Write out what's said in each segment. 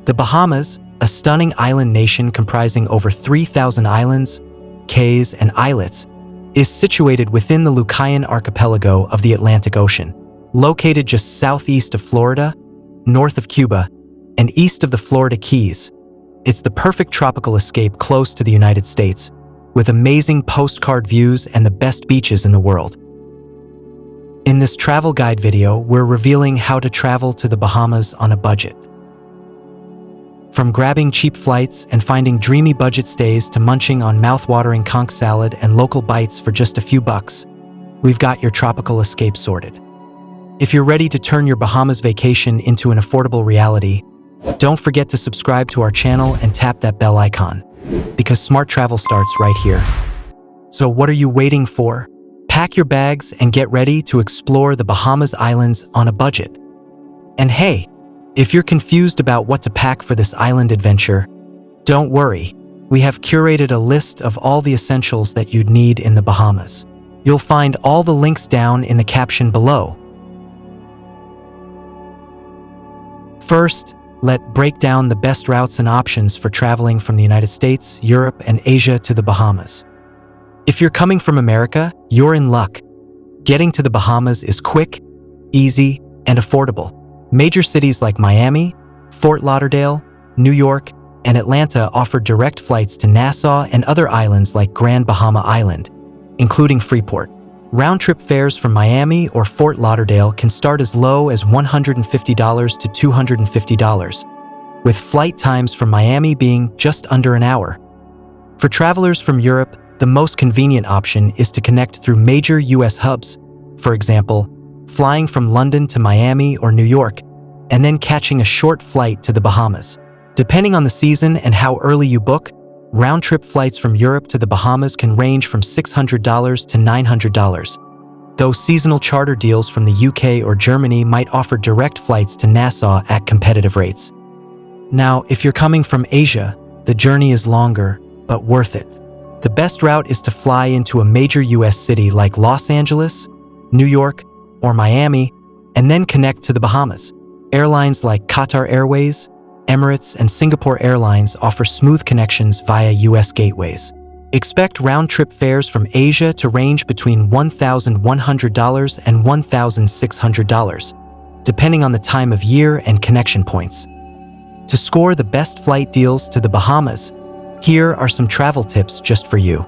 The Bahamas, a stunning island nation comprising over 3,000 islands, cays, and islets, is situated within the Lucayan archipelago of the Atlantic Ocean. Located just southeast of Florida, north of Cuba, and east of the Florida Keys, it's the perfect tropical escape close to the United States, with amazing postcard views and the best beaches in the world. In this travel guide video, we're revealing how to travel to the Bahamas on a budget. From grabbing cheap flights and finding dreamy budget stays to munching on mouth-watering conch salad and local bites for just a few bucks, we've got your tropical escape sorted. If you're ready to turn your Bahamas vacation into an affordable reality, don't forget to subscribe to our channel and tap that bell icon, because smart travel starts right here. So what are you waiting for? Pack your bags and get ready to explore the Bahamas Islands on a budget. And hey, if you're confused about what to pack for this island adventure, don't worry. We have curated a list of all the essentials that you'd need in the Bahamas. You'll find all the links down in the caption below. First, let's break down the best routes and options for traveling from the United States, Europe, and Asia to the Bahamas. If you're coming from America, you're in luck. Getting to the Bahamas is quick, easy, and affordable. Major cities like Miami, Fort Lauderdale, New York, and Atlanta offer direct flights to Nassau and other islands like Grand Bahama Island, including Freeport. Round-trip fares from Miami or Fort Lauderdale can start as low as $150 to $250, with flight times from Miami being just under an hour. For travelers from Europe, the most convenient option is to connect through major U.S. hubs, for example, flying from London to Miami or New York, and then catching a short flight to the Bahamas. Depending on the season and how early you book, round-trip flights from Europe to the Bahamas can range from $600 to $900, though seasonal charter deals from the UK or Germany might offer direct flights to Nassau at competitive rates. Now, if you're coming from Asia, the journey is longer, but worth it. The best route is to fly into a major US city like Los Angeles, New York, or Miami, and then connect to the Bahamas. Airlines like Qatar Airways, Emirates, and Singapore Airlines offer smooth connections via US gateways. Expect round-trip fares from Asia to range between $1,100 and $1,600, depending on the time of year and connection points. To score the best flight deals to the Bahamas, here are some travel tips just for you.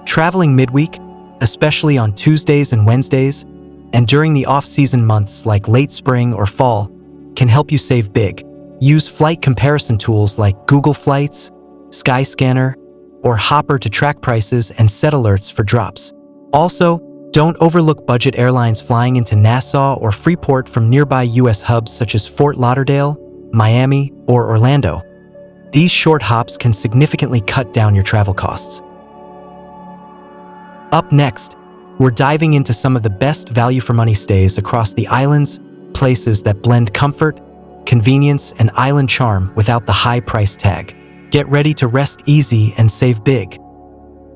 Traveling midweek, especially on Tuesdays and Wednesdays, and during the off-season months like late spring or fall, can help you save big. Use flight comparison tools like Google Flights, Skyscanner, or Hopper to track prices and set alerts for drops. Also, don't overlook budget airlines flying into Nassau or Freeport from nearby U.S. hubs such as Fort Lauderdale, Miami, or Orlando. These short hops can significantly cut down your travel costs. Up next, we're diving into some of the best value-for-money stays across the islands, places that blend comfort, convenience, and island charm without the high price tag. Get ready to rest easy and save big.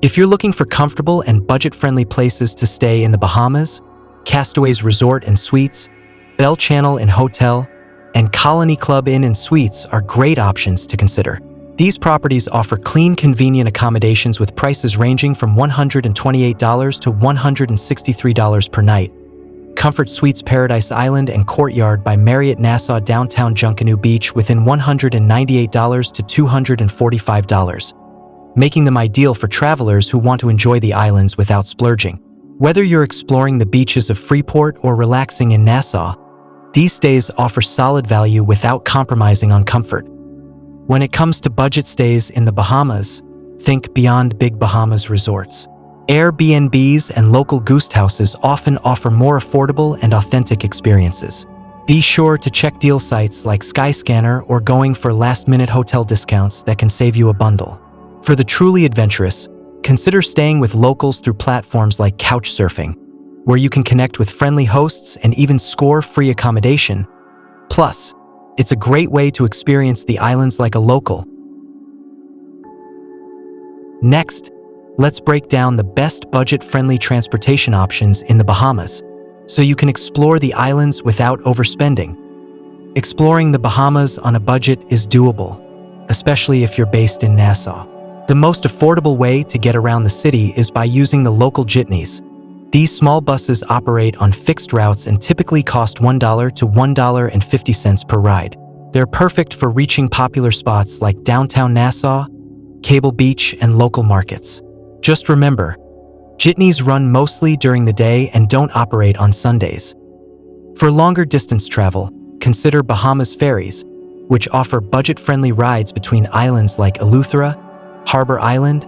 If you're looking for comfortable and budget-friendly places to stay in the Bahamas, Castaways Resort and Suites, Bell Channel Inn Hotel, and Colony Club Inn and Suites are great options to consider. These properties offer clean, convenient accommodations with prices ranging from $128 to $163 per night. Comfort Suites Paradise Island and Courtyard by Marriott Nassau downtown Junkanoo Beach within $198 to $245, making them ideal for travelers who want to enjoy the islands without splurging. Whether you're exploring the beaches of Freeport or relaxing in Nassau, these stays offer solid value without compromising on comfort. When it comes to budget stays in the Bahamas, think Beyond Big Bahamas Resorts. Airbnbs and local guest houses often offer more affordable and authentic experiences. Be sure to check deal sites like Skyscanner or going for last-minute hotel discounts that can save you a bundle. For the truly adventurous, consider staying with locals through platforms like Couchsurfing, where you can connect with friendly hosts and even score free accommodation. Plus, it's a great way to experience the islands like a local. Next, let's break down the best budget-friendly transportation options in the Bahamas, so you can explore the islands without overspending. Exploring the Bahamas on a budget is doable, especially if you're based in Nassau. The most affordable way to get around the city is by using the local jitneys. These small buses operate on fixed routes and typically cost $1 to $1.50 per ride. They're perfect for reaching popular spots like downtown Nassau, Cable Beach, and local markets. Just remember, jitneys run mostly during the day and don't operate on Sundays. For longer distance travel, consider Bahamas ferries, which offer budget-friendly rides between islands like Eleuthera, Harbor Island,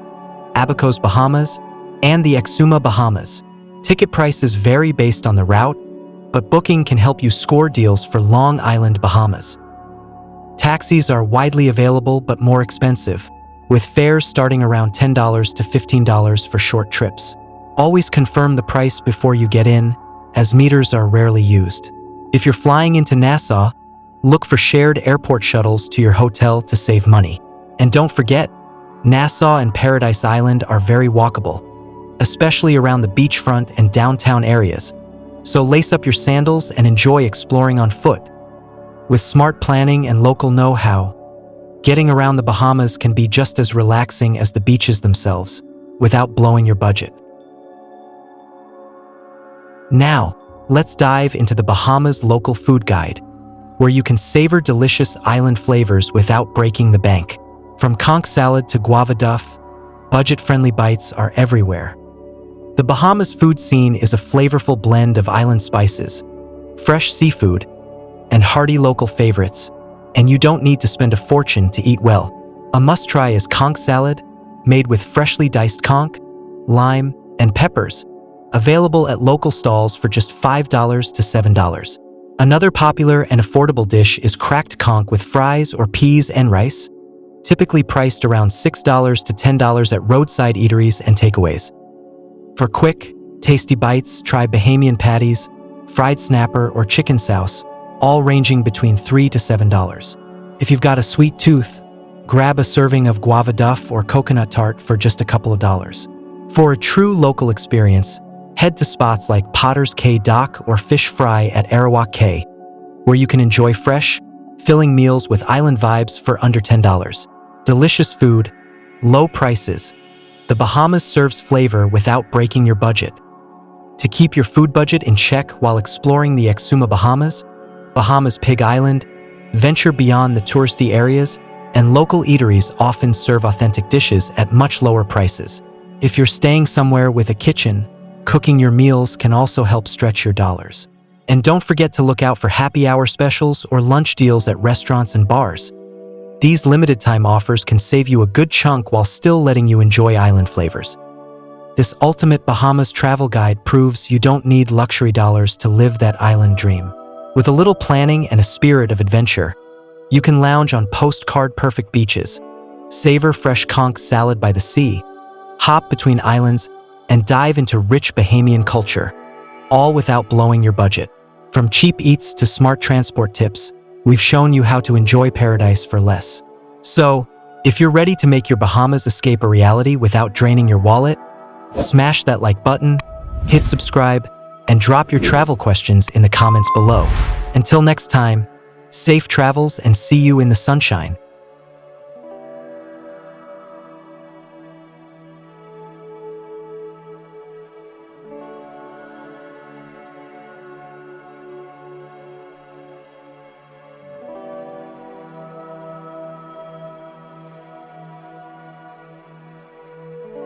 Abacos Bahamas, and the Exuma Bahamas. Ticket prices vary based on the route, but booking can help you score deals for Long Island Bahamas. Taxis are widely available but more expensive, with fares starting around $10 to $15 for short trips. Always confirm the price before you get in, as meters are rarely used. If you're flying into Nassau, look for shared airport shuttles to your hotel to save money. And don't forget, Nassau and Paradise Island are very walkable, especially around the beachfront and downtown areas. So lace up your sandals and enjoy exploring on foot. With smart planning and local know-how, getting around the Bahamas can be just as relaxing as the beaches themselves, without blowing your budget. Now, let's dive into the Bahamas Local Food Guide, where you can savor delicious island flavors without breaking the bank. From conch salad to guava duff, budget-friendly bites are everywhere. The Bahamas food scene is a flavorful blend of island spices, fresh seafood, and hearty local favorites, and you don't need to spend a fortune to eat well. A must-try is conch salad, made with freshly diced conch, lime, and peppers, available at local stalls for just $5 to $7. Another popular and affordable dish is cracked conch with fries or peas and rice, typically priced around $6 to $10 at roadside eateries and takeaways. For quick, tasty bites, try Bahamian patties, fried snapper, or chicken souse, all ranging between $3 to $7. If you've got a sweet tooth, grab a serving of guava duff or coconut tart for just a couple of dollars. For a true local experience, head to spots like Potter's Cay Dock or Fish Fry at Arawak Cay, where you can enjoy fresh, filling meals with island vibes for under $10. Delicious food, low prices. The Bahamas serves flavor without breaking your budget. To keep your food budget in check while exploring the Exuma Bahamas, Bahamas Pig Island, venture beyond the touristy areas, and local eateries often serve authentic dishes at much lower prices. If you're staying somewhere with a kitchen, cooking your meals can also help stretch your dollars. And don't forget to look out for happy hour specials or lunch deals at restaurants and bars. These limited-time offers can save you a good chunk while still letting you enjoy island flavors. This ultimate Bahamas travel guide proves you don't need luxury dollars to live that island dream. With a little planning and a spirit of adventure, you can lounge on postcard-perfect beaches, savor fresh conch salad by the sea, hop between islands, and dive into rich Bahamian culture, all without blowing your budget. From cheap eats to smart transport tips, we've shown you how to enjoy paradise for less. So, if you're ready to make your Bahamas escape a reality without draining your wallet, smash that like button, hit subscribe, and drop your travel questions in the comments below. Until next time, safe travels and see you in the sunshine.